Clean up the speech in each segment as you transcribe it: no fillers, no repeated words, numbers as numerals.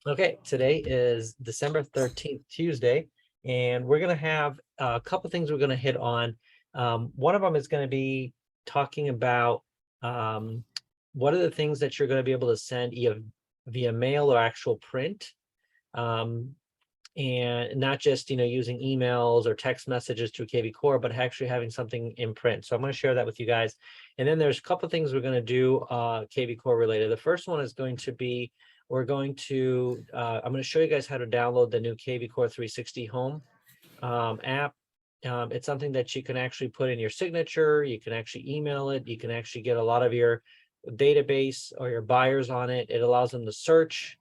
Okay, today is December 13th, Tuesday, and we're going to have a couple things we're going to hit on. One of them is going to be talking about um, what are the things that you're going to be able to send via mail or actual print, um, and not just using emails or text messages through KVCORE, but actually having something in print. So I'm going to share that with you guys. And then there's a couple things we're going to do KVCORE related. The first one is going to be I'm going to show you guys how to download the new KVCORE 360 Home app. It's something that you can actually put in your signature. You can actually email it. You can actually get a lot of your database or your buyers on it. It allows them to search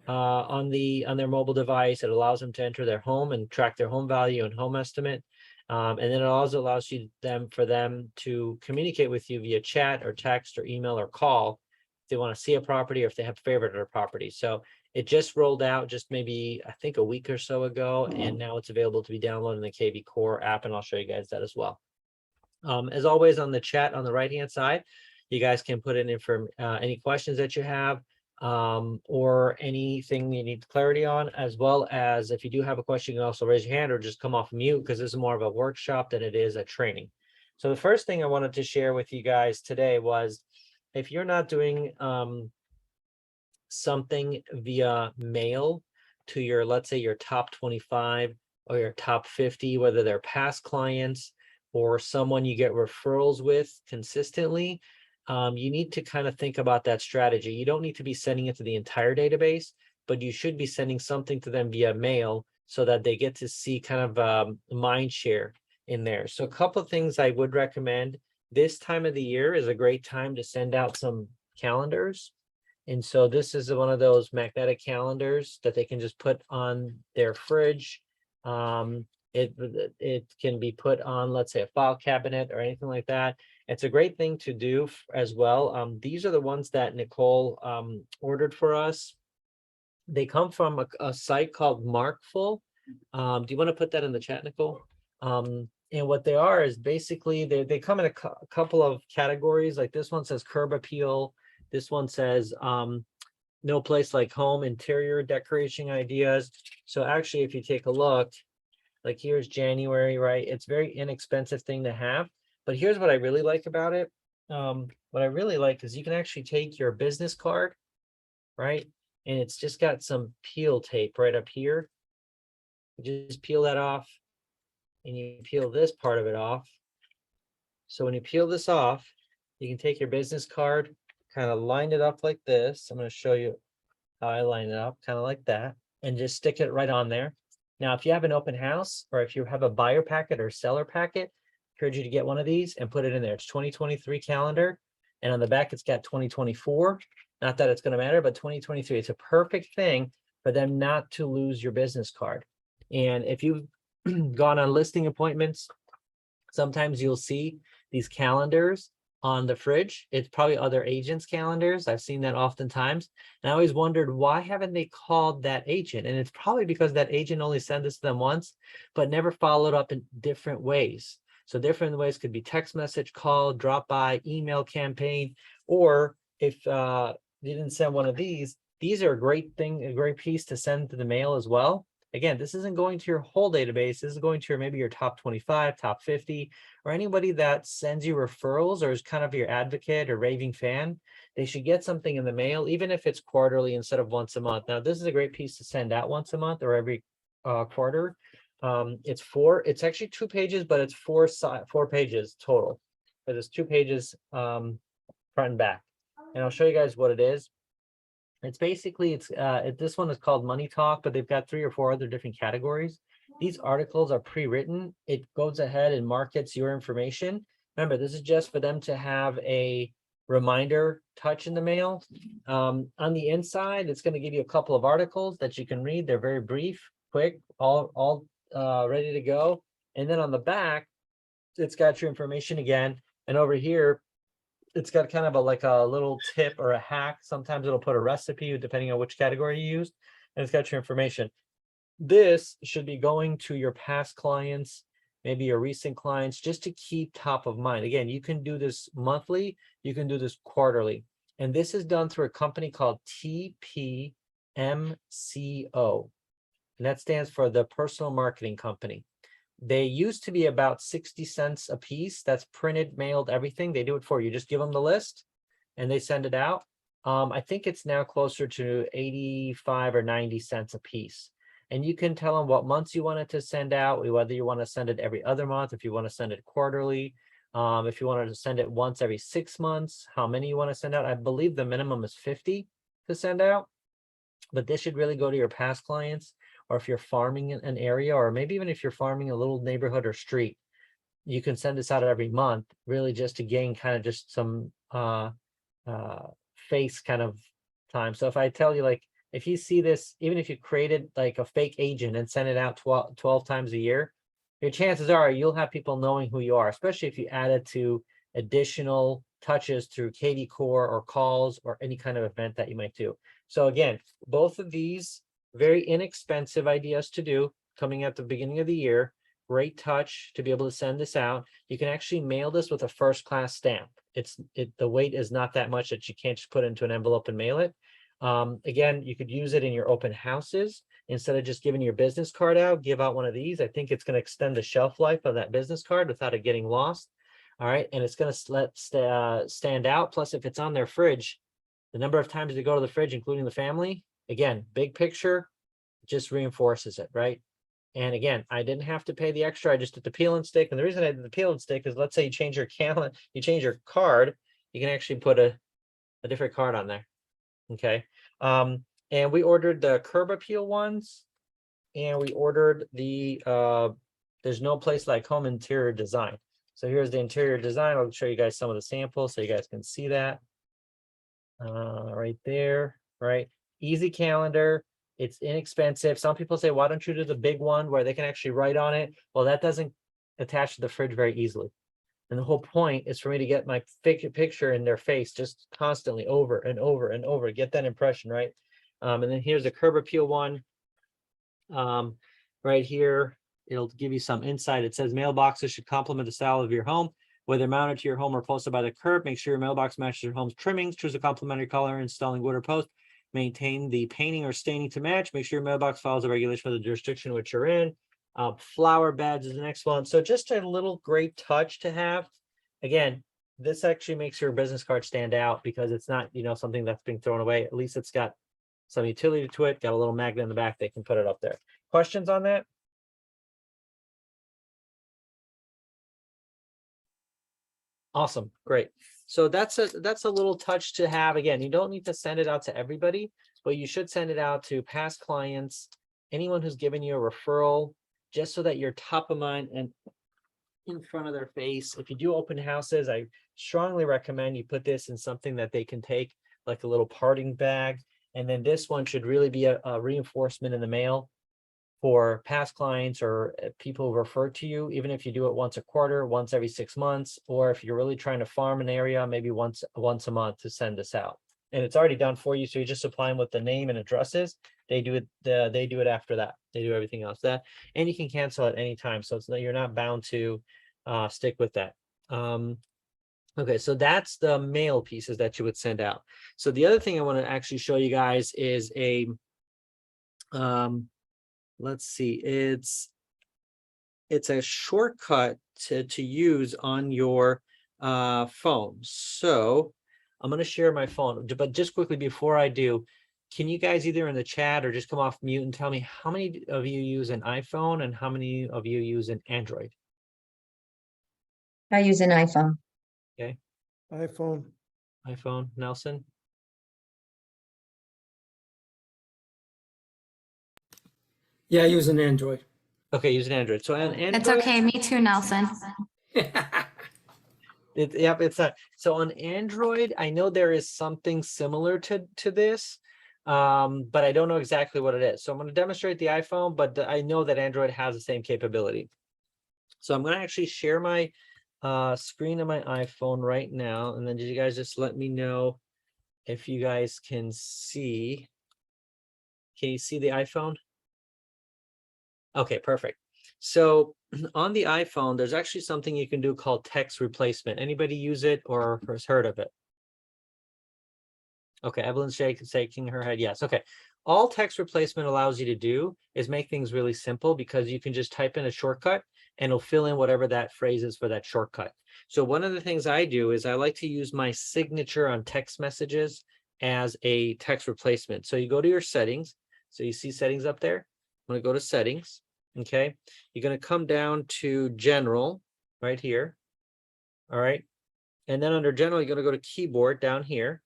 on their mobile device. It allows them to enter their home and track their home value and home estimate. And then it also allows for them to communicate with you via chat or text or email or call if they want to see a property or if they have favorited a property. So it just rolled out just maybe, I think, a week or so ago, and now it's available to be downloaded in the KV Core app, and I'll show you guys that as well. As always, on the chat on the right-hand side, you guys can put in any questions that you have, or anything you need clarity on, as well as if you do have a question, you can also raise your hand or just come off mute, because this is more of a workshop than it is a training. So the first thing I wanted to share with you guys today was, if you're not doing something via mail to your, let's say, your top 25 or your top 50, whether they're past clients or someone you get referrals with consistently, you need to kind of think about that strategy. You don't need to be sending it to the entire database, but you should be sending something to them via mail so that they get to see kind of mind share in there. So a couple of things I would recommend. This time of the year is a great time to send out some calendars. And so this is one of those magnetic calendars that they can just put on their fridge. It can be put on, let's say, a file cabinet or anything like that. It's a great thing to do as well. These are the ones that Nicole ordered for us. They come from a site called Markful. Do you want to put that in the chat, Nicole? And what they are is basically they come in a couple of categories. Like this one says curb appeal. This one says no place like home, interior decoration ideas. So actually, if you take a look, like here's January, right? It's a very inexpensive thing to have. But here's what I really like about it. What I really like is you can actually take your business card, right? And it's just got some peel tape right up here. You just peel that off and you peel this part of it off. So when you peel this off, you can take your business card, kind of line it up like this. I'm going to show you how I line it up, kind of like that, and just stick it right on there. Now, if you have an open house or if you have a buyer packet or seller packet, I encourage you to get one of these and put it in there. It's 2023 calendar. And on the back, it's got 2024. Not that it's going to matter, but 2023. It's a perfect thing for them not to lose your business card. And if you've gone on listing appointments, sometimes you'll see these calendars on the fridge. It's probably other agents' calendars. I've seen that oftentimes. And I always wondered, why haven't they called that agent? And it's probably because that agent only sent this to them once, but never followed up in different ways. So different ways could be text message, call, drop by, email campaign, or if you didn't send one of these are a great thing, a great piece to send to the mail as well. Again, this isn't going to your whole database. This is going to maybe your top 25, top 50, or anybody that sends you referrals or is kind of your advocate or raving fan. They should get something in the mail, even if it's quarterly instead of once a month. Now, this is a great piece to send out once a month or every quarter. It's actually 2 pages, but it's four pages total. So there's 2 pages front and back. And I'll show you guys what it is. It's basically, this one is called Money Talk, but they've got 3 or 4 other different categories. These articles are pre-written. It goes ahead and markets your information. Remember, this is just for them to have a reminder touch in the mail. On the inside, it's going to give you a couple of articles that you can read. They're very brief, quick, all ready to go. And then on the back, it's got your information again. And over here, it's got kind of like a little tip or a hack. Sometimes it'll put a recipe depending on which category you used, and it's got your information. This should be going to your past clients, maybe your recent clients, just to keep top of mind. Again, you can do this monthly, you can do this quarterly. And this is done through a company called TP KVCORE, and that stands for the Personal Marketing Company. They used to be about 60 cents a piece. That's printed, mailed, everything. They do it for you. Just give them the list and they send it out. I think it's now closer to 85 or 90 cents a piece. And you can tell them what months you want it to send out, whether you want to send it every other month, if you want to send it quarterly, if you wanted to send it once every 6 months, how many you want to send out. I believe the minimum is 50 to send out, but this should really go to your past clients, or if you're farming in an area, or maybe even if you're farming a little neighborhood or street, you can send this out every month, really just to gain kind of just some face kind of time. So if I tell you, like, if you see this, even if you created like a fake agent and send it out 12 times a year, your chances are you'll have people knowing who you are, especially if you add it to additional touches through KVCORE or calls or any kind of event that you might do. So again, both of these very inexpensive ideas to do coming at the beginning of the year. Great touch to be able to send this out. You can actually mail this with a first class stamp. The weight is not that much that you can't just put into an envelope and mail it. Again, you could use it in your open houses. Instead of just giving your business card out, give out one of these. I think it's going to extend the shelf life of that business card without it getting lost. All right. And it's going to stand out. Plus, if it's on their fridge, the number of times they go to the fridge, including the family, again, big picture, just reinforces it, right? And again, I didn't have to pay the extra. I just did the peel and stick. And the reason I did the peel and stick is, let's say you change your calendar, you change your card, you can actually put a different card on there. Okay. And we ordered the curb appeal ones, and we ordered the There's No Place Like Home interior design. So here's the interior design. I'll show you guys some of the samples so you guys can see that. Right there, right? Easy calendar. It's inexpensive. Some people say, why don't you do the big one where they can actually write on it? Well, that doesn't attach to the fridge very easily. And the whole point is for me to get my picture in their face just constantly over and over and over, get that impression, right? And then here's the curb appeal one. Right here, it'll give you some insight. It says mailboxes should complement the style of your home. Whether mounted to your home or posted by the curb, make sure your mailbox matches your home's trimmings. Choose a complementary color, installing wood or post. Maintain the painting or staining to match. Make sure your mailbox follows the regulation for the jurisdiction which you're in. Flower beds is the next one. So just a little great touch to have. Again, this actually makes your business card stand out because it's not, something that's being thrown away. At least it's got some utility to it. Got a little magnet in the back. They can put it up there. Questions on that? Awesome. Great. So that's a little touch to have. Again, you don't need to send it out to everybody, but you should send it out to past clients, anyone who's given you a referral, just so that you're top of mind and in front of their face. If you do open houses, I strongly recommend you put this in something that they can take, like a little parting bag. And then this one should really be a reinforcement in the mail for past clients or people who refer to you, even if you do it once a quarter, once every 6 months, or if you're really trying to farm an area, maybe once a month to send this out. And it's already done for you. So you just supply them with the name and addresses. They do it after that. They do everything else and you can cancel at any time. So you're not bound to stick with that. Okay, so that's the mail pieces that you would send out. So the other thing I want to actually show you guys is a let's see, it's a shortcut to use on your phone. So I'm going to share my phone, but just quickly before I do, can you guys either in the chat or just come off mute and tell me how many of you use an iPhone and how many of you use an Android? I use an iPhone. Okay. iPhone, Nelson? Yeah, I use an Android. Okay, use an Android. So an Android. It's okay. Me too, Nelson. Yep, it's not. So on Android, I know there is something similar to this, but I don't know exactly what it is. So I'm going to demonstrate the iPhone, but I know that Android has the same capability. So I'm going to actually share my screen of my iPhone right now, and then you guys just let me know if you guys can see. Can you see the iPhone? Okay, perfect. So on the iPhone, there's actually something you can do called text replacement. Anybody use it or has heard of it? Okay, Evelyn's shaking her head. Yes. Okay. all text replacement allows you to do is make things really simple, because you can just type in a shortcut and it'll fill in whatever that phrase is for that shortcut. So one of the things I do is I like to use my signature on text messages as a text replacement. So you go to your settings. So you see settings up there. I'm going to go to settings. Okay. You're going to come down to general right here. All right. And then under general, you're going to go to keyboard down here.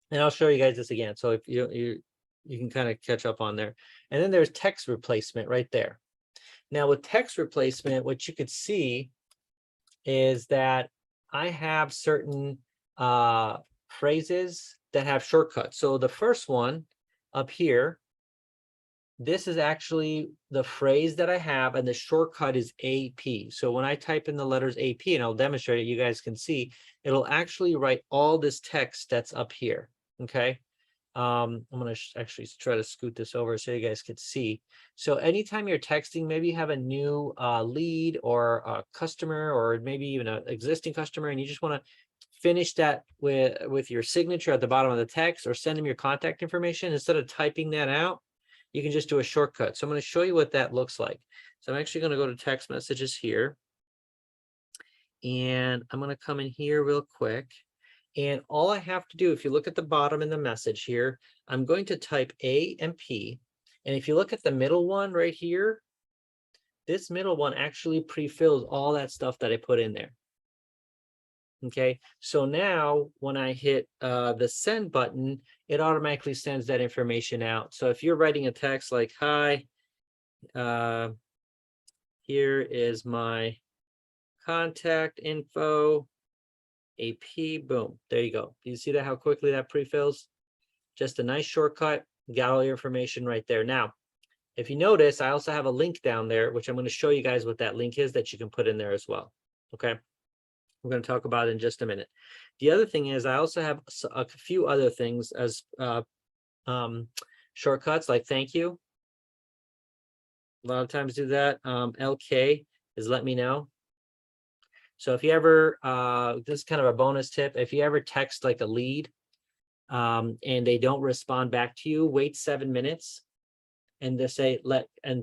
And I'll show you guys this again. So if you can kind of catch up on there. And then there's text replacement right there. Now with text replacement, what you could see is that I have certain phrases that have shortcuts. So the first one up here, this is actually the phrase that I have, and the shortcut is AP. So when I type in the letters AP, and I'll demonstrate it, you guys can see, it'll actually write all this text that's up here. Okay. I'm going to actually try to scoot this over so you guys could see. So anytime you're texting, maybe you have a new lead or a customer, or maybe even an existing customer, and you just want to finish that with your signature at the bottom of the text, or send them your contact information, instead of typing that out, you can just do a shortcut. So I'm going to show you what that looks like. So I'm actually going to go to text messages here, and I'm going to come in here real quick. And all I have to do, if you look at the bottom in the message here, I'm going to type A and P. And if you look at the middle one right here, this middle one actually pre-fills all that stuff that I put in there. Okay, so now when I hit the send button, it automatically sends that information out. So if you're writing a text like, hi, here is my contact info, AP, boom, there you go. You see that, how quickly that pre-fills? Just a nice shortcut, got all your information right there. Now, if you notice, I also have a link down there, which I'm going to show you guys what that link is that you can put in there as well. Okay, we're going to talk about it in just a minute. The other thing is I also have a few other things as shortcuts, like thank you. A lot of times do that. LK is let me know. So if you ever, this is kind of a bonus tip, if you ever text like a lead and they don't respond back to you, wait 7 minutes and just say,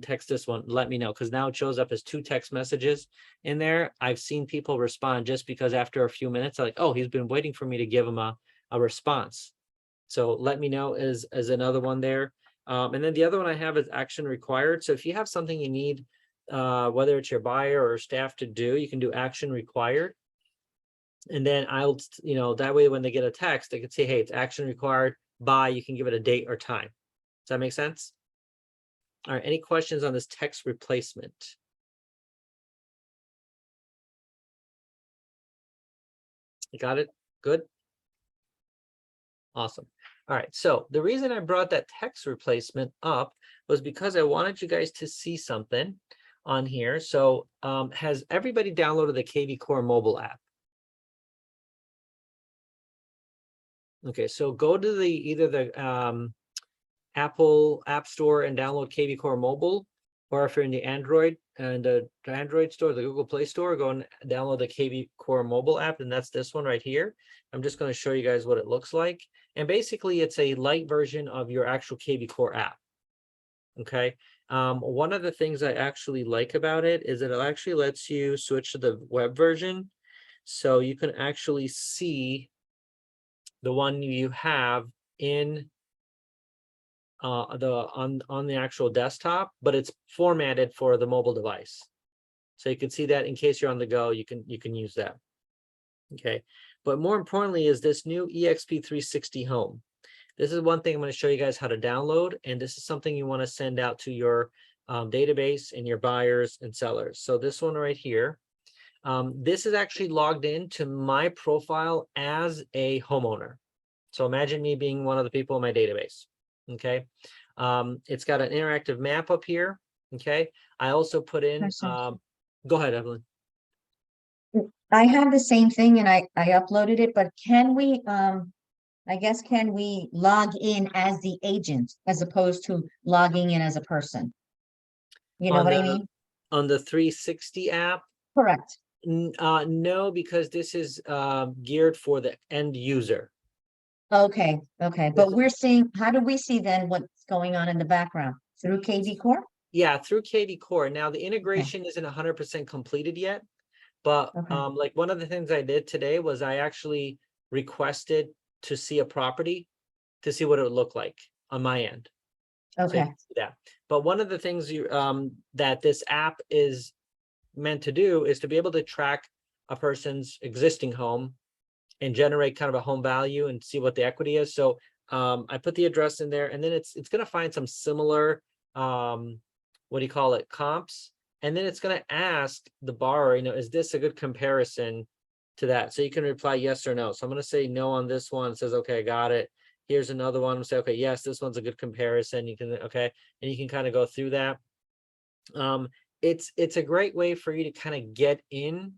text this one, let me know, because now it shows up as 2 text messages in there. I've seen people respond just because after a few minutes, like, oh, he's been waiting for me to give him a response. So let me know is another one there. And then the other one I have is action required. So if you have something you need, whether it's your buyer or staff to do, you can do action required. And then I'll, that way when they get a text, they can say, hey, it's action required by, you can give it a date or time. Does that make sense? All right, any questions on this text replacement? You got it? Good. Awesome. All right, so the reason I brought that text replacement up was because I wanted you guys to see something on here. So has everybody downloaded the KVCORE mobile app? Okay, so go to either the Apple App Store and download KVCORE mobile, or if you're in the Android and the Android store, the Google Play Store, go and download the KVCORE mobile app, and that's this one right here. I'm just going to show you guys what it looks like. And basically, it's a light version of your actual KVCORE app. Okay. One of the things I actually like about it is that it actually lets you switch to the web version. So you can actually see the one you have in on the actual desktop, but it's formatted for the mobile device. So you can see that in case you're on the go, you can use that. Okay, but more importantly is this new EXP360 Home. This is one thing I'm going to show you guys how to download, and this is something you want to send out to your database and your buyers and sellers. So this one right here, this is actually logged in to my profile as a homeowner. So imagine me being one of the people in my database. Okay, it's got an interactive map up here. Okay, I also put in, go ahead, Evelyn. I have the same thing and I uploaded it, but can we, I guess, can we log in as the agent as opposed to logging in as a person? You know what I mean? On the 360 app? Correct. No, because this is geared for the end user. Okay, okay, but we're seeing, how do we see then what's going on in the background? Through KVCORE? Yeah, through KVCORE. Now the Okay, integration isn't 100% completed yet, but okay, like one of the things I did today was I actually requested to see a property to see what it would look like on my end. So you okay, can see that. But one of the things you that this app is meant to do is to be able to track a person's existing home and generate kind of a home value and see what the equity is. So I put the address in there, and then it's going to find some similar what do you call it, comps, and then it's going to ask the borrower, is this a good comparison to that? So you can reply yes or no. So I'm going to say no on this one. It says okay, got it. Here's another one. Say okay, yes, this one's a good comparison. You can okay, and you can kind of go through that. It's a great way for you to kind of get in,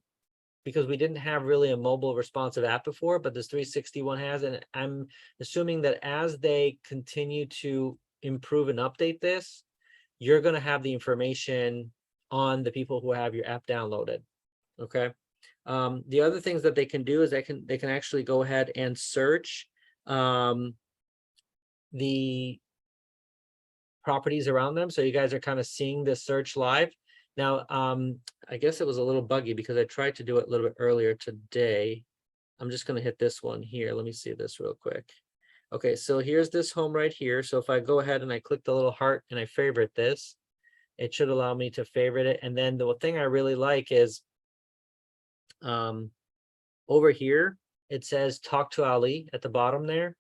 because we didn't have really a mobile responsive app before, but this 361 has, and I'm assuming that as they continue to improve and update this, you're going to have the information on the people who have your app downloaded. Okay. The other things that they can do is they can actually go ahead and search the properties around them. So you guys are kind of seeing this search live. Now, I guess it was a little buggy because I tried to do it a little bit earlier today. I'm just going to hit this one here. Let me see this real quick. Okay, so here's this home right here. So if I go ahead and I click the little heart and I favorite this, it should allow me to favorite it. And then the thing I really like is over here, it says talk to Ali at the bottom there.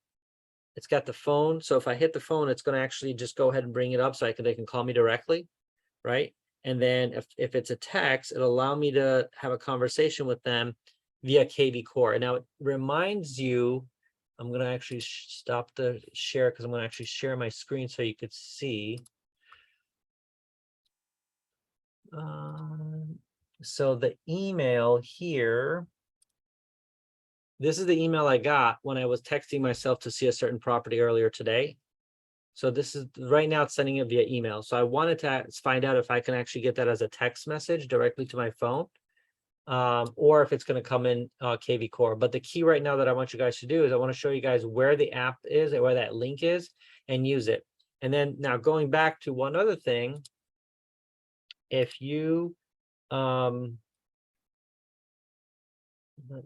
It's got the phone. So if I hit the phone, it's going to actually just go ahead and bring it up so they can call me directly, right? And then if it's a text, it'll allow me to have a conversation with them via KVCORE. Now it reminds you, I'm going to actually stop the share because I'm going to actually share my screen so you could see. So the email here, this is the email I got when I was texting myself to see a certain property earlier today. So this is right now it's sending it via email. So I wanted to find out if I can actually get that as a text message directly to my phone, or if it's going to come in KVCORE. But the key right now that I want you guys to do is I want to show you guys where the app is and where that link is and use it. And then now going back to one other thing, if you let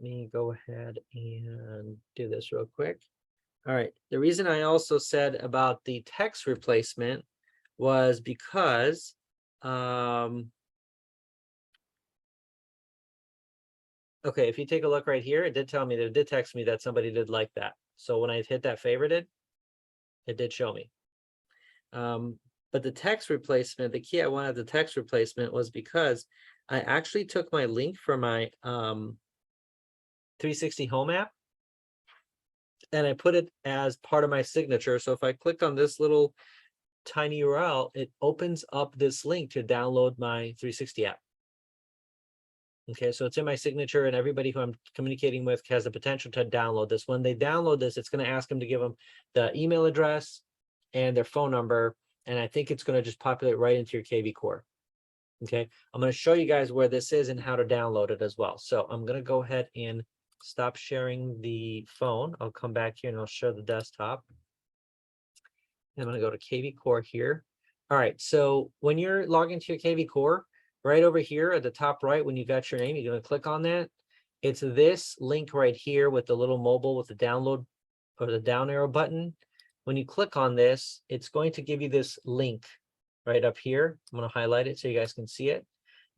me go ahead and do this real quick. All right. The reason I also said about the text replacement was because okay, if you take a look right here, it did tell me that it did text me that somebody did like that. So when I hit that favorited, it did show me. But the text replacement, the key I wanted the text replacement was because I actually took my link for my 360 home app and I put it as part of my signature. So if I click on this little tiny URL, it opens up this link to download my 360 app. Okay, so it's in my signature and everybody who I'm communicating with has the potential to download this. When they download this, it's going to ask them to give them the email address and their phone number. And I think it's going to just populate right into your KVCORE. Okay, I'm going to show you guys where this is and how to download it as well. So I'm going to go ahead and stop sharing the phone. I'll come back here and I'll share the desktop. I'm going to go to KVCORE here. All right, so when you're logging to your KVCORE, right over here at the top right, when you got your name, you're going to click on that. It's this link right here with the little mobile with the download or the down arrow button. When you click on this, it's going to give you this link right up here. I'm going to highlight it so you guys can see it.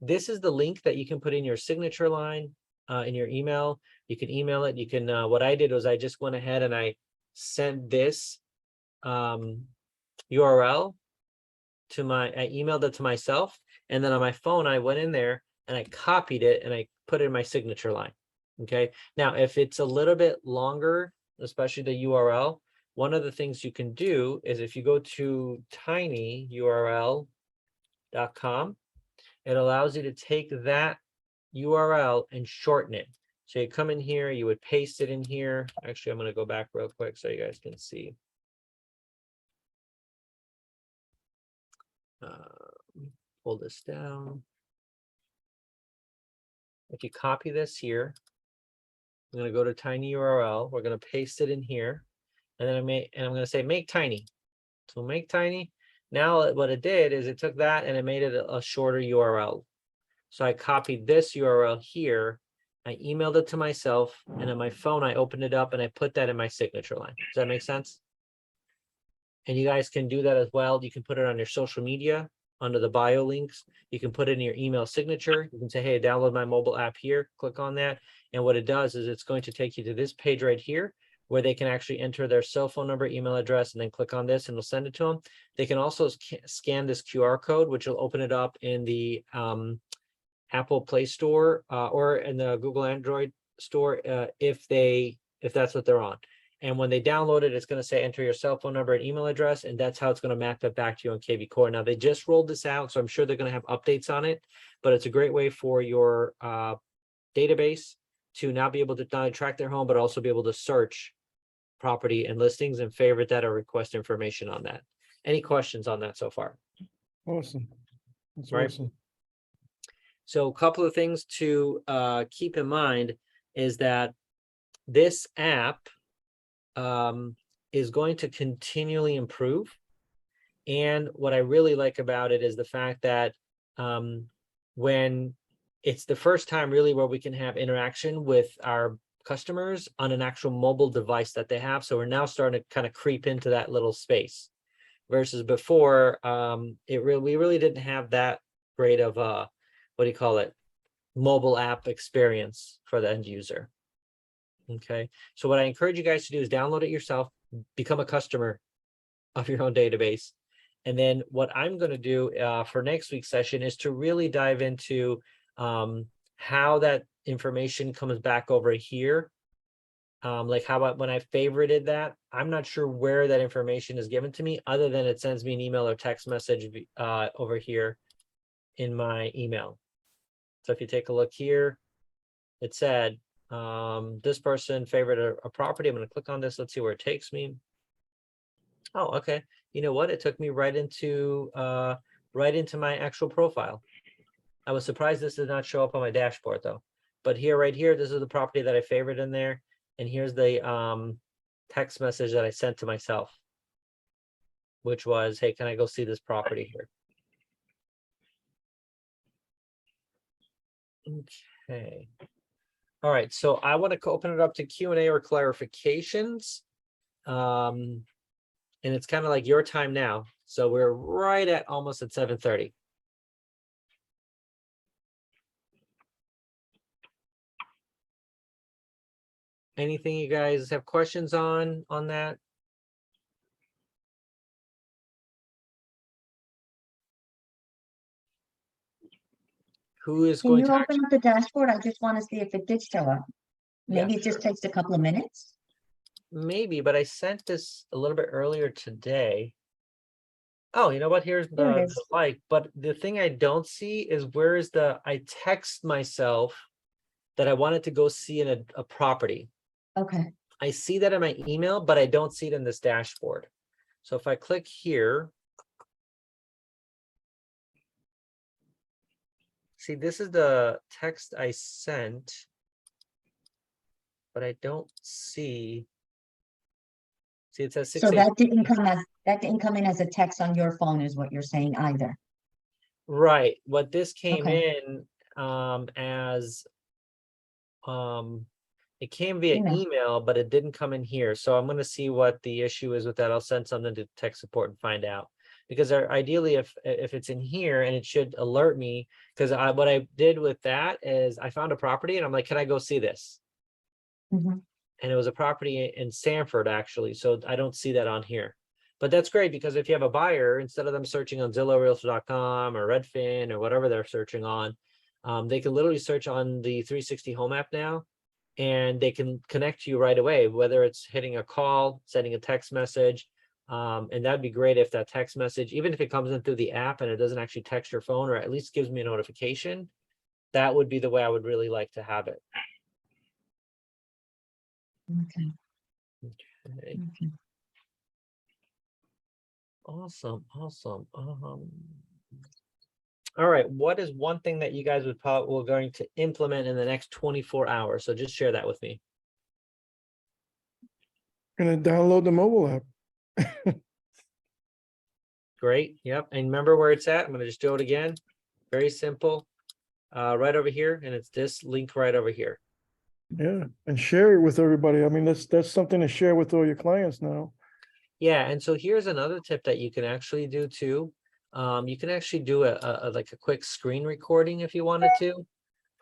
This is the link that you can put in your signature line, in your email. You can email it. You can, what I did was I just went ahead and I sent this URL to I emailed it to myself. And then on my phone, I went in there and I copied it and I put it in my signature line. Okay. Now, if it's a little bit longer, especially the URL, one of the things you can do is if you go to tinyurl.com, it allows you to take that URL and shorten it. So you come in here, you would paste it in here. Actually, I'm going to go back real quick so you guys can see. Pull this down. If you copy this here, I'm going to go to tinyurl. We're going to paste it in here. and then I'm going to say make tiny. So make tiny. Now what it did is it took that and it made it a shorter URL. So I copied this URL here. I emailed it to myself, and on my phone, I opened it up and I put that in my signature line. Does that make sense? And you guys can do that as well. You can put it on your social media under the bio links. You can put it in your email signature. You can say, hey, download my mobile app here. Click on that. And what it does is it's going to take you to this page right here where they can actually enter their cell phone number, email address, and then click on this and it'll send it to them. They can also scan this QR code, which will open it up in the Apple Play Store or in the Google Android store if that's what they're on. And when they download it, it's going to say enter your cell phone number and email address, and that's how it's going to map it back to you on KVCORE. Now they just rolled this out, so I'm sure they're going to have updates on it, but it's a great way for your database to now be able to not only track their home, but also be able to search property and listings and favorite that or request information on that. Any questions on that so far? Awesome. That's Right. awesome. So a couple of things to keep in mind is that this app is going to continually improve. And what I really like about it is the fact that when it's the first time really where we can have interaction with our customers on an actual mobile device that they have. So we're now starting to kind of creep into that little space versus before we really didn't have that great of a, what do you call it, mobile app experience for the end user. Okay, so what I encourage you guys to do is download it yourself, become a customer of your own database. And then what I'm going to do for next week's session is to really dive into how that information comes back over here. Like how about when I favorited that, I'm not sure where that information is given to me other than it sends me an email or text message over here in my email. So if you take a look here, it said, this person favorited a property. I'm going to click on this. Let's see where it takes me. Oh, okay. You know what? It took me right into my actual profile. I was surprised this did not show up on my dashboard though. But here, right here, this is the property that I favored in there. And here's the text message that I sent to myself, which was, hey, can I go see this property here? Okay. All right, so I want to open it up to Q&A or clarifications. And it's kind of like your time now. So we're right at almost at 7:30. Anything you guys have questions on that? Who is Can going you to open up the dashboard? I just want to see if it did show up. Maybe Yeah, it just takes a couple of minutes. maybe, but I sent this a little bit earlier today. Oh, you know what? Here's There it the is. like, but the thing I don't see is where is I text myself that I wanted to go see in a property. Okay. I see that in my email, but I don't see it in this dashboard. So if I click here, see, this is the text I sent, but I don't see. See, it says 6 So that didn't come in as a text on your phone is what you're saying either. Right. What this came Okay. in as it came via email, but it didn't come in here. So I'm going to see what the issue is with that. I'll send something to tech support and find out. Because ideally, if it's in here and it should alert me, because what I did with that is I found a property and I'm like, can I go see this? Mhm. And it was a property in Sanford, actually. So I don't see that on here. But that's great because if you have a buyer, instead of them searching on Zillow, Realtor.com or Redfin or whatever they're searching on, they can literally search on the 360 Home app now, and they can connect to you right away, whether it's hitting a call, sending a text message. And that'd be great if that text message, even if it comes in through the app and it doesn't actually text your phone or at least gives me a notification, that would be the way I would really like to have it. Okay. Okay. Okay. Awesome. All right, what is one thing that you guys would probably were going to implement in the next 24 hours? So just share that with me. Gonna download the mobile app. Great. Yep. And remember where it's at. I'm gonna just do it again. Very simple. Right over here, and it's this link right over here. Yeah, and share it with everybody. I mean, that's something to share with all your clients now. Yeah, and so here's another tip that you can actually do too. You can actually do like a quick screen recording if you wanted to.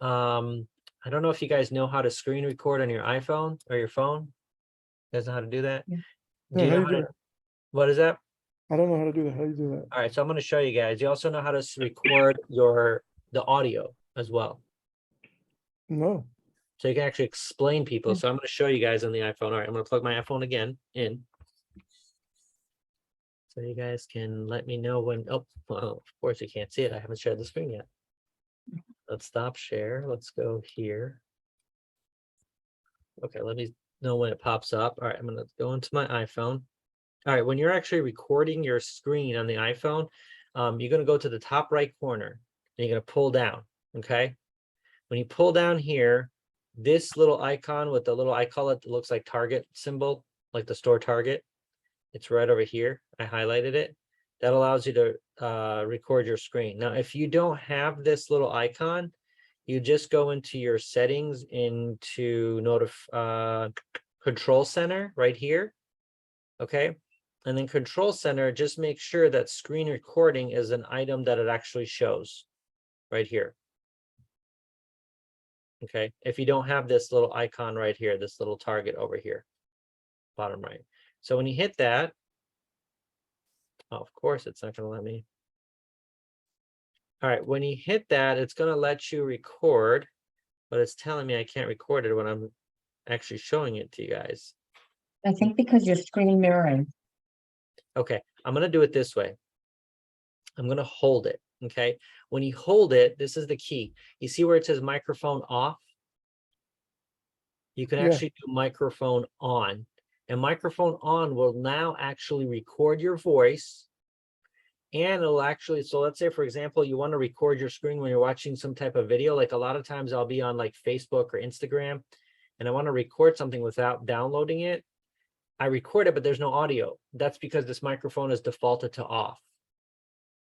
I don't know if you guys know how to screen record on your iPhone or your phone. You guys know how to do that? Yeah. Do Yeah, you how know you how do to, that? what is that? I don't know how to do that. How do you do that? All right, so I'm going to show you guys. You also know how to record the audio as well. No. So you can actually explain people. So I'm going to show you guys on the iPhone. All right, I'm going to plug my iPhone again in. So you guys can let me know when, oh, well, of course you can't see it. I haven't shared the screen yet. Let's stop share. Let's go here. Okay, let me know when it pops up. All right, I'm gonna go into my iPhone. All right, when you're actually recording your screen on the iPhone, you're gonna go to the top right corner and you're gonna pull down, okay? When you pull down here, this little icon with the little, I call it looks like Target symbol, like the store Target. It's right over here. I highlighted it. That allows you to record your screen. Now, if you don't have this little icon, you just go into your settings into Control Center right here. Okay. And then Control Center, just make sure that screen recording is an item that it actually shows right here. Okay. If you don't have this little icon right here, this little target over here, bottom right. So when you hit that, oh, of course, it's not going to let me. All right, when you hit that, it's going to let you record, but it's telling me I can't record it when I'm actually showing it to you guys. I think because you're screen mirroring. Okay, I'm going to do it this way. I'm going to hold it. Okay, when you hold it, this is the key. You see where it says microphone off? You can Yeah. actually do microphone on. And microphone on will now actually record your voice. And it'll actually, so let's say, for example, you want to record your screen when you're watching some type of video. Like a lot of times I'll be on like Facebook or Instagram and I want to record something without downloading it. I record it, but there's no audio. That's because this microphone is defaulted to off.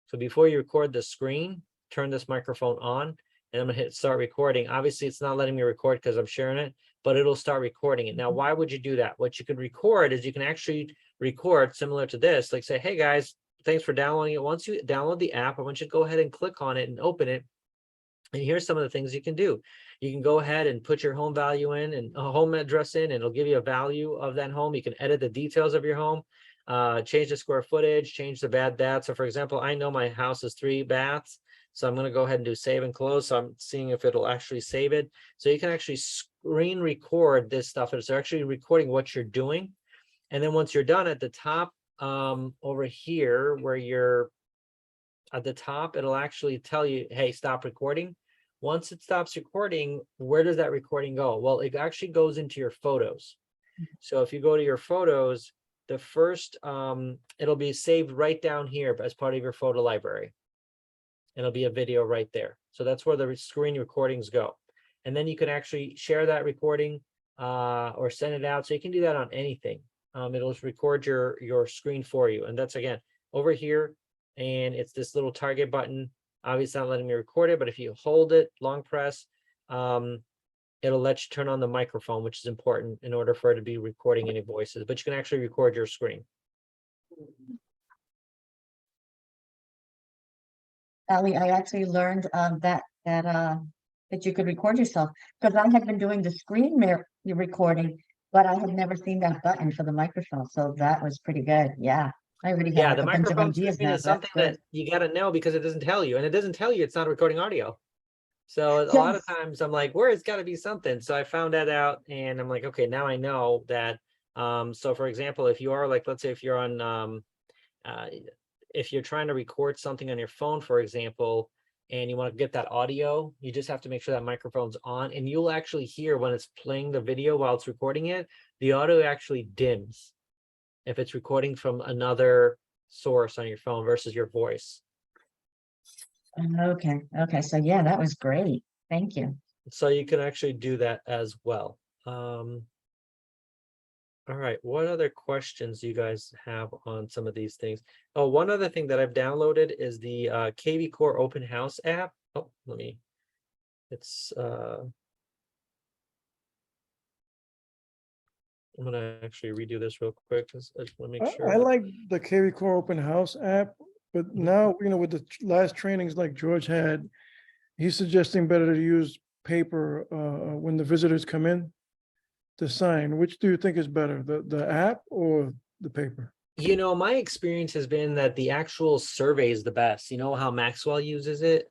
So before you record the screen, turn this microphone on and I'm gonna hit start recording. Obviously it's not letting me record because I'm sharing it, but it'll start recording it. Now, why would you do that? What you could record is you can actually record similar to this, like say, hey guys, thanks for downloading it. Once you download the app, I want you to go ahead and click on it and open it. And here's some of the things you can do. You can go ahead and put your home value in and a home address in, and it'll give you a value of that home. You can edit the details of your home, change the square footage, change the bath. So for example, I know my house is 3 baths. So I'm going to go ahead and do save and close. So I'm seeing if it'll actually save it. So you can actually screen record this stuff. It's actually recording what you're doing. And then once you're done at the top over here where you're at the top, it'll actually tell you, hey, stop recording. Once it stops recording, where does that recording go? Well, it actually goes into your photos. So if you go to your photos, the first, it'll be saved right down here as part of your photo library. It'll be a video right there. So that's where the screen recordings go. And then you can actually share that recording or send it out. So you can do that on anything. It'll just record your screen for you. And that's again, over here. And it's this little target button. Obviously not letting me record it, but if you hold it, long press, it'll let you turn on the microphone, which is important in order for it to be recording any voices, but you can actually record your screen. Ali, I actually learned that you could record yourself because I had been doing the screen recording, but I had never seen that button for the microphone. So that was pretty good. Yeah, I already have Yeah, like the a bunch of microphone ideas screen now. is So that's something good. that you got to know because it doesn't tell you, and it doesn't tell you it's not recording audio. So a lot of Yes. times I'm like, where it's got to be something. So I found that out and I'm like, okay, now I know that. So for example, if you are like, let's say if you're on, if you're trying to record something on your phone, for example, and you want to get that audio, you just have to make sure that microphone's on and you'll actually hear when it's playing the video while it's recording it, the audio actually dims if it's recording from another source on your phone versus your voice. Okay. Okay. So yeah, that was great. Thank you. So you can actually do that as well. All right, what other questions do you guys have on some of these things? Oh, one other thing that I've downloaded is the KVCORE Open House app. Oh, it's I'm gonna actually redo this real quick because I just want to make sure. I like the KVCORE Open House app, but now, with the last trainings like George had, he's suggesting better to use paper when the visitors come in to sign. Which do you think is better, the app or the paper? My experience has been that the actual survey is the best. You know how Maxwell uses it?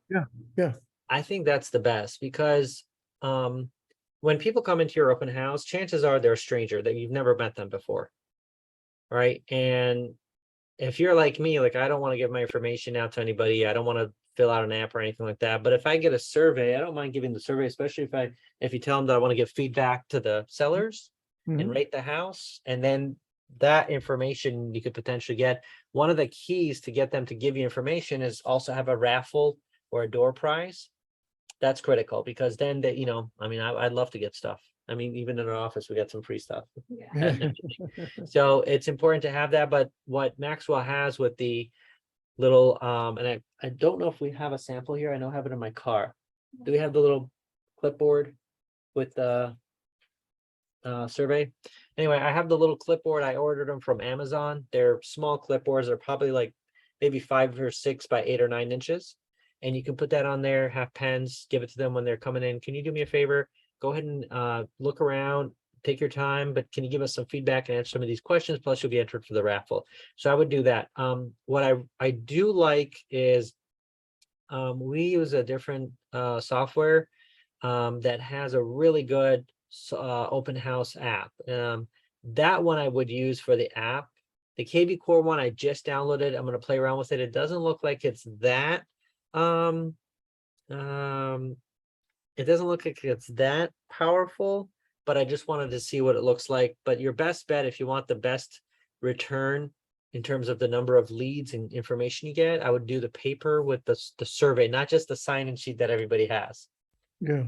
Yeah. I think that's the best because when people come into your open house, chances are they're a stranger that you've never met them before. Right. And if you're like me, like I don't want to give my information out to anybody. I don't want to fill out an app or anything like that. But if I get a survey, I don't mind giving the survey, especially if you tell them that I want to give feedback to the sellers and Mhm. rate the house. And then that information you could potentially get. One of the keys to get them to give you information is also have a raffle or a door prize. That's critical because then that, I'd love to get stuff. I mean, even in our office, we got some free stuff. Yeah. So it's important to have that. But what Maxwell has with the little, and I don't know if we have a sample here. I know I have it in my car. Do we have the little clipboard with the survey? Anyway, I have the little clipboard. I ordered them from Amazon. They're small clipboards. They're probably like maybe 5 or 6 by 8 or 9 inches. And you can put that on there, have pens, give it to them when they're coming in. Can you do me a favor? Go ahead and look around, take your time, but can you give us some feedback and answer some of these questions? Plus you'll be entered for the raffle. So I would do that. What I do like is we use a different software that has a really good open house app. That one I would use for the app. The KVCORE one I just downloaded. I'm going to play around with it. It doesn't look like it's that um it doesn't look like it's that powerful, but I just wanted to see what it looks like. But your best bet, if you want the best return in terms of the number of leads and information you get, I would do the paper with the survey, not just the sign-in sheet that everybody has. Yeah.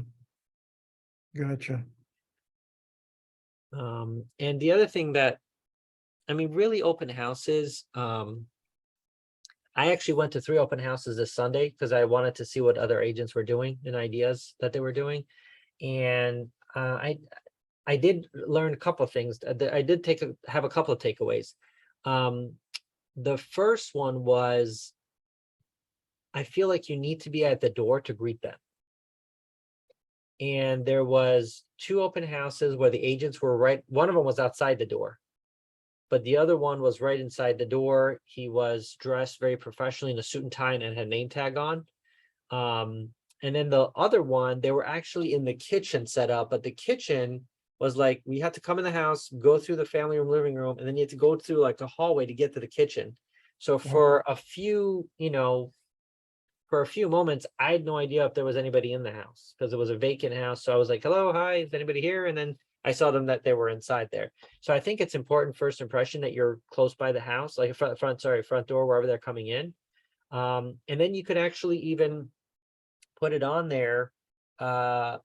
Gotcha. And the other thing that, really open houses, I actually went to 3 open houses this Sunday because I wanted to see what other agents were doing and ideas that they were doing. And I did learn a couple of things. I did have a couple of takeaways. The first one was, I feel like you need to be at the door to greet them. And there was 2 open houses where the agents were right. One of them was outside the door, but the other one was right inside the door. He was dressed very professionally in a suit and tie and had a name tag on. And then the other one, they were actually in the kitchen set up, but the kitchen was like, we had to come in the house, go through the family room, living room, and then you had to go through like a hallway to get to the kitchen. So for a few, for a few moments, I had no idea if there was anybody in the house because it was a vacant house. So I was like, hello, hi, is anybody here? And then I saw them that they were inside there. So I think it's important first impression that you're close by the house, like front door, wherever they're coming in. And then you could actually even put it on there, what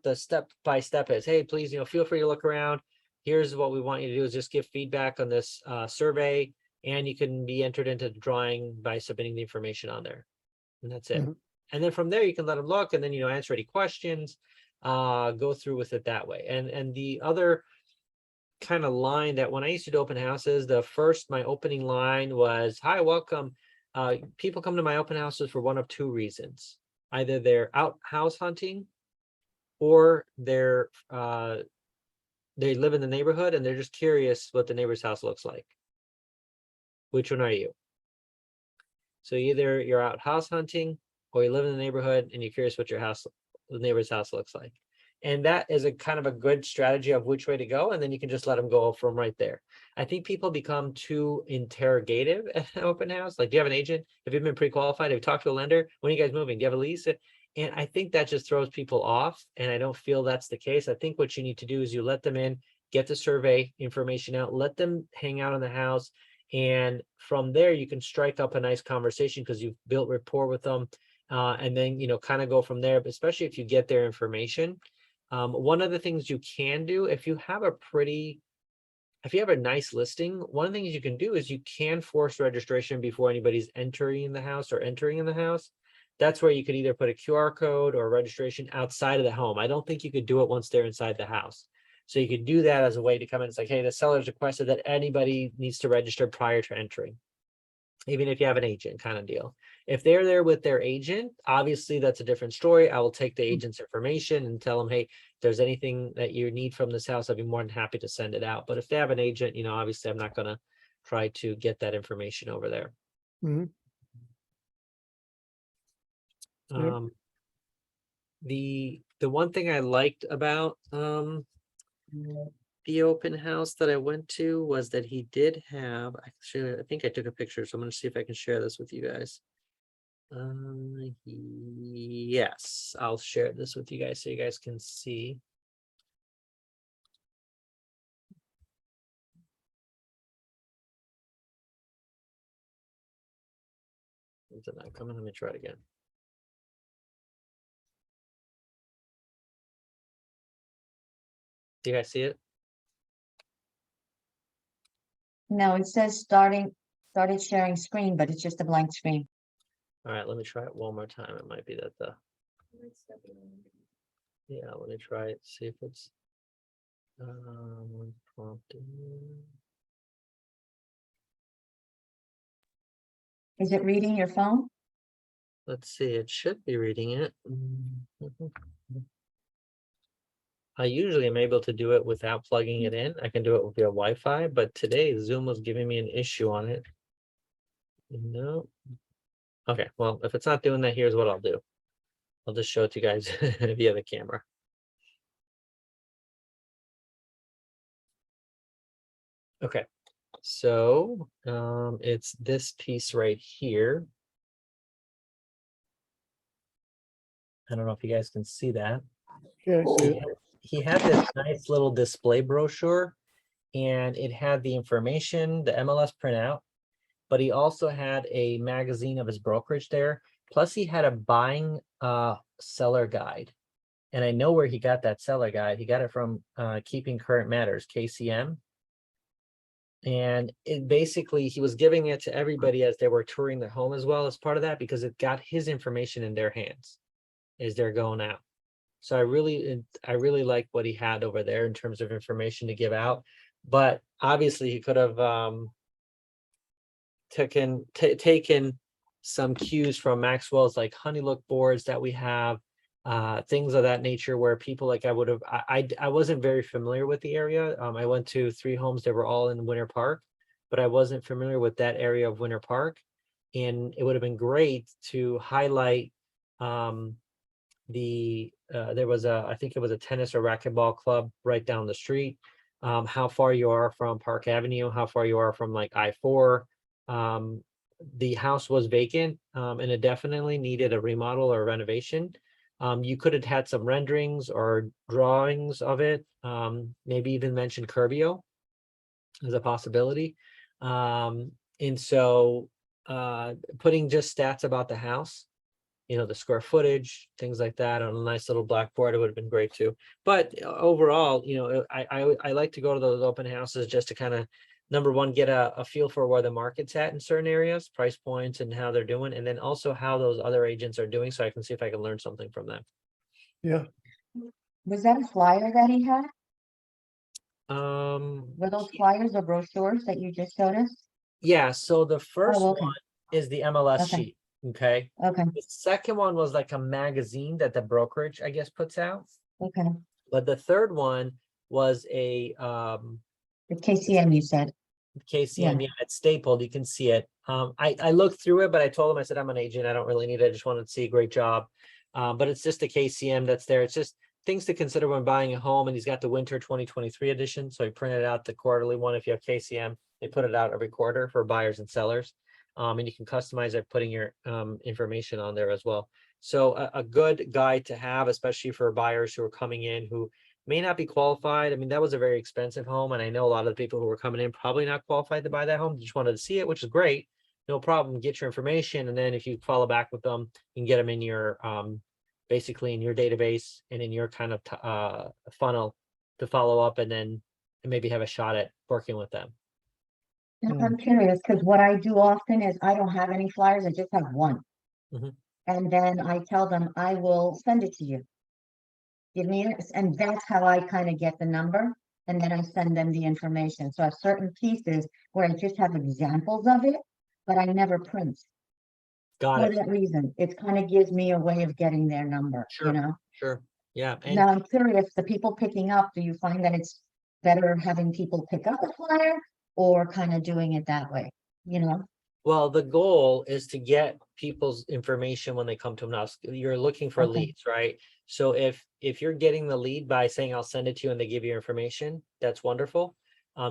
the step by step is. Hey, please, feel free to look around. Here's what we want you to do is just give feedback on this survey, and you can be entered into the drawing by submitting the information on there. And that's it. Mhm. And then from there, you can let them look and then, answer any questions, go through with it that way. And the other kind of line that when I used to do open houses, my opening line was, hi, welcome. People come to my open houses for one of 2 reasons. Either they're out house hunting or they live in the neighborhood and they're just curious what the neighbor's house looks like. Which one are you? So either you're out house hunting or you live in the neighborhood and you're curious what the neighbor's house looks like. And that is a kind of a good strategy of which way to go. And then you can just let them go from right there. I think people become too interrogative at an open house. Like, do you have an agent? Have you been pre-qualified? Have you talked to a lender? When are you guys moving? Do you have a lease? And I think that just throws people off. And I don't feel that's the case. I think what you need to do is you let them in, get the survey information out, let them hang out in the house. And from there, you can strike up a nice conversation because you've built rapport with them. And then, kind of go from there, but especially if you get their information. One of the things you can do if you have a nice listing, one of the things you can do is you can force registration before anybody's entering the house or entering in the house. That's where you could either put a QR code or registration outside of the home. I don't think you could do it once they're inside the house. So you could do that as a way to come in. It's like, hey, the seller's requested that anybody needs to register prior to entering, even if you have an agent kind of deal. If they're there with their agent, obviously that's a different story. I will take the agent's information and tell them, hey, if there's anything that you need from this house, I'd be more than happy to send it out. But if they have an agent, obviously I'm not going to try to get that information over there. Mhm. Yep. The one thing I liked about the open house that I went to was that he did have, actually, I think I took a picture, so I'm going to see if I can share this with you guys. Yes, I'll share this with you guys so you guys can see. Is it not coming? Let me try it again. Do you guys see it? No, it says started sharing screen, but it's just a blank screen. All right, let me try it one more time. It might be that yeah, let me try it, see if it's prompting. Is it reading your phone? Let's see, it should be reading it. I usually am able to do it without plugging it in. I can do it via Wi-Fi, but today Zoom was giving me an issue on it. No. Okay, well, if it's not doing that, here's what I'll do. I'll just show it to you guys via the camera. Okay, so it's this piece right here. I don't know if you guys can see that. Yeah, I see it. He had this nice little display brochure, and it had the information, the MLS printout, but he also had a magazine of his brokerage there. Plus he had a buying seller guide. And I know where he got that seller guide. He got it from Keeping Current Matters, KCM. And it basically, he was giving it to everybody as they were touring their home as well as part of that, because it got his information in their hands as they're going out. So I really like what he had over there in terms of information to give out. But obviously he could have taken some cues from Maxwell's like honey look boards that we have, things of that nature, where people like I wasn't very familiar with the area. I went to 3 homes that were all in Winter Park, but I wasn't familiar with that area of Winter Park. And it would have been great to highlight there was I think it was a tennis or racquetball club right down the street, how far you are from Park Avenue, how far you are from like I-4. The house was vacant, and it definitely needed a remodel or renovation. You could have had some renderings or drawings of it, maybe even mention Curbio as a possibility. And so putting just stats about the house, the square footage, things like that on a nice little blackboard, it would have been great too. But overall, I like to go to those open houses just to kind of, number one, get a feel for where the market's at in certain areas, price points and how they're doing, and then also how those other agents are doing, so I can see if I can learn something from them. Yeah, Was that a flyer that he had? Um, Were those flyers or brochures that you just showed us? yeah, so the first Oh, okay. one is the MLS Okay. sheet, okay? Okay, The second one was like a magazine that the brokerage, I guess, puts out. okay. But the third one was a The KCM you said. KCM, yeah, it's stapled. You can see it. I looked through it, but I told him, I said, I'm an agent. I don't really need it. I just wanted to see a great job. But it's just a KCM that's there. It's just things to consider when buying a home. And he's got the winter 2023 edition. So he printed out the quarterly one. If you have KCM, they put it out every quarter for buyers and sellers. And you can customize it, putting your information on there as well. So a good guide to have, especially for buyers who are coming in who may not be qualified. I mean, that was a very expensive home, and I know a lot of the people who were coming in probably not qualified to buy that home. Just wanted to see it, which is great. No problem. Get your information, and then if you follow back with them, you can get them in your basically in your database and in your kind of funnel to follow up and then maybe have a shot at working with them. Now, Mm. I'm curious, because what I do often is I don't have any flyers, I just have one. Mhm. And then I tell them, I will send it to you. Give me it, and that's how I kind of get the number, and then I send them the information. So I have certain pieces where I just have examples of it, but I never print. Got For it. that reason, it kind of gives me a way of getting their number, you Sure. know? Sure. Yeah. And Now, I'm curious, the people picking up, do you find that it's better having people pick up a flyer or kind of doing it that way, you know? well, the goal is to get people's information when they come to us. You're looking for Okay. leads, right? So if you're getting the lead by saying I'll send it to you and they give you information, that's wonderful.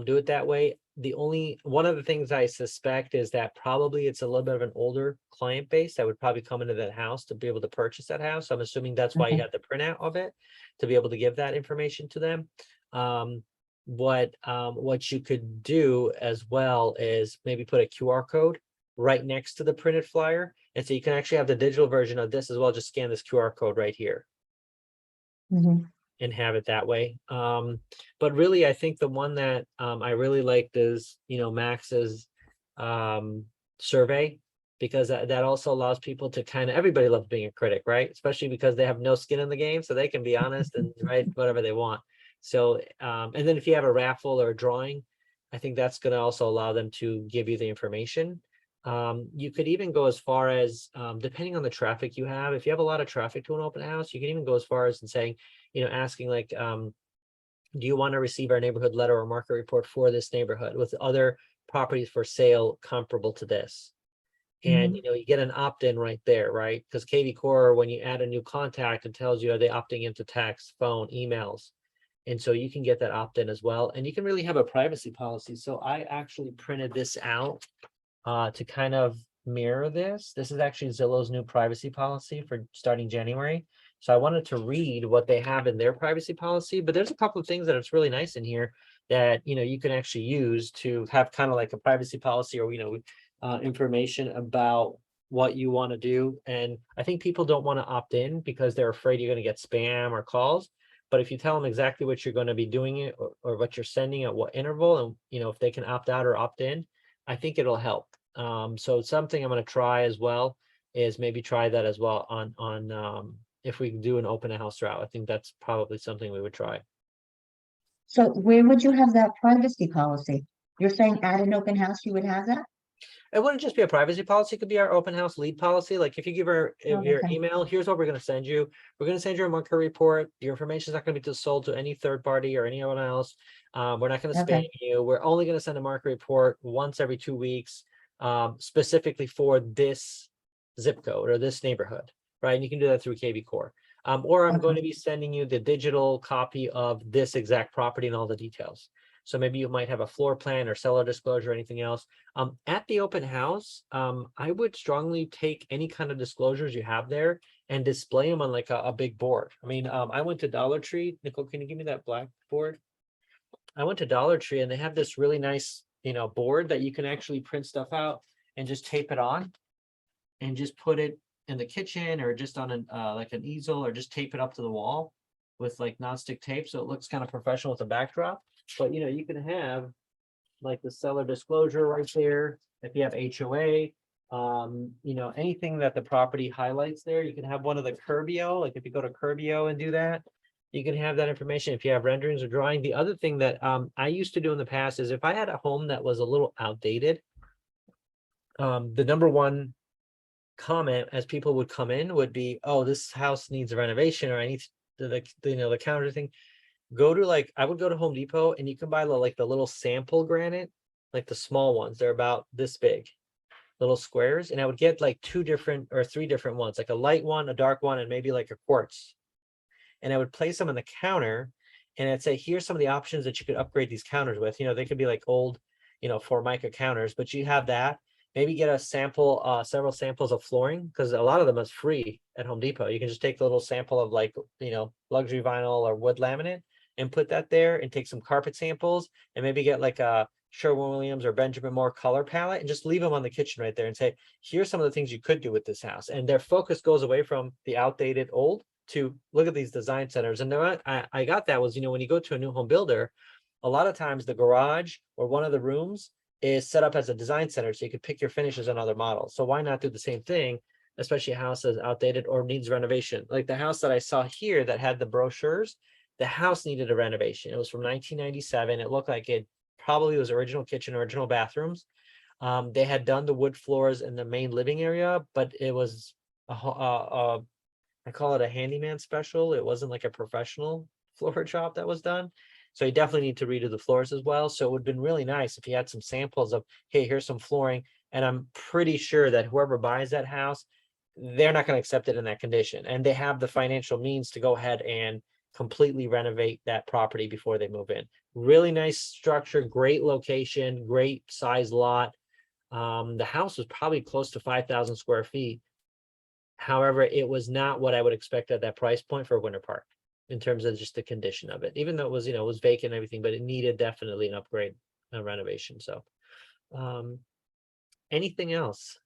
Do it that way. One of the things I suspect is that probably it's a little bit of an older client base that would probably come into that house to be able to purchase that house. I'm assuming that's why you Okay. had the printout of it to be able to give that information to them. What you could do as well is maybe put a QR code right next to the printed flyer. And so you can actually have the digital version of this as well. Just scan this QR code right here Mhm. and have it that way. But really, I think the one that I really liked is, Max's survey, because that also allows people to everybody loves being a critic, right? Especially because they have no skin in the game, so they can be honest and write whatever they want. So, and then if you have a raffle or a drawing, I think that's going to also allow them to give you the information. You could even go as far as, depending on the traffic you have, if you have a lot of traffic to an open house, you can even go as far as in saying, asking like, do you want to receive our neighborhood letter or market report for this neighborhood with other properties for sale comparable to this? And, Mhm. you get an opt-in right there, right? Because KVCORE, when you add a new contact, it tells you, are they opting into text, phone, emails? And so you can get that opt-in as well. And you can really have a privacy policy. So I actually printed this out to kind of mirror this. This is actually Zillow's new privacy policy for starting January. So I wanted to read what they have in their privacy policy, but there's a couple of things that it's really nice in here that, you can actually use to have kind of like a privacy policy or, information about what you want to do. And I think people don't want to opt in because they're afraid you're going to get spam or calls. But if you tell them exactly what you're going to be doing it or what you're sending at what interval, and if they can opt out or opt in, I think it'll help. So it's something I'm going to try as well, is maybe try that as well on if we do an open house route. I think that's probably something we would try. So where would you have that privacy policy? You're saying at an open house, you would have that? It wouldn't just be a privacy policy, it could be our open house lead policy. Like if you give her Oh, your okay. email, here's what we're going to send you. We're going to send you a market report. Your information is not going to be sold to any third party or anyone else. We're not going to spam Okay. you. We're only going to send a market report once every 2 weeks, specifically for this zip code or this neighborhood, right? And you can do that through KVCORE. Or I'm going Okay. to be sending you the digital copy of this exact property and all the details. So maybe you might have a floor plan or seller disclosure or anything else. At the open house, I would strongly take any kind of disclosures you have there and display them on like a big board. I mean, I went to Dollar Tree. Nicole, can you give me that black board? I went to Dollar Tree and they have this really nice, board that you can actually print stuff out and just tape it on and just put it in the kitchen or just on like an easel or just tape it up to the wall with like nonstick tape. So it looks kind of professional with a backdrop. But you can have like the seller disclosure right there. If you have HOA, anything that the property highlights there, you can have one of the Curbio, like if you go to Curbio and do that, you can have that information if you have renderings or drawing. The other thing that I used to do in the past is if I had a home that was a little outdated, the number one comment as people would come in would be, oh, this house needs a renovation, or I need the counter thing. I would go to Home Depot and you can buy the little sample granite, like the small ones. They're about this big, little squares. And I would get like 2 different or 3 different ones, like a light one, a dark one, and maybe like a quartz. And I would place them on the counter and I'd say, here's some of the options that you could upgrade these counters with. They could be like old, Formica counters, but you have that. Maybe get a sample, several samples of flooring, because a lot of them is free at Home Depot. You can just take the little sample of like, luxury vinyl or wood laminate and put that there, and take some carpet samples and maybe get like a Sherwin-Williams or Benjamin Moore color palette and just leave them on the kitchen right there and say, here's some of the things you could do with this house. And their focus goes away from the outdated old to look at these design centers. And I got that was, when you go to a new home builder, a lot of times the garage or one of the rooms is set up as a design center. So you could pick your finishes on other models. So why not do the same thing, especially a house that's outdated or needs renovation? Like the house that I saw here that had the brochures, the house needed a renovation. It was from 1997. It looked like it probably was original kitchen, original bathrooms. They had done the wood floors in the main living area, but it was I call it a handyman special. It wasn't like a professional floor job that was done. So you definitely need to redo the floors as well. So it would have been really nice if you had some samples of, hey, here's some flooring. And I'm pretty sure that whoever buys that house, they're not going to accept it in that condition. And they have the financial means to go ahead and completely renovate that property before they move in. Really nice structure, great location, great size lot. The house was probably close to 5,000 square feet. However, it was not what I would expect at that price point for a winter park in terms of just the condition of it, even though it was, it was vacant and everything, but it needed definitely an upgrade and renovation. So, anything else?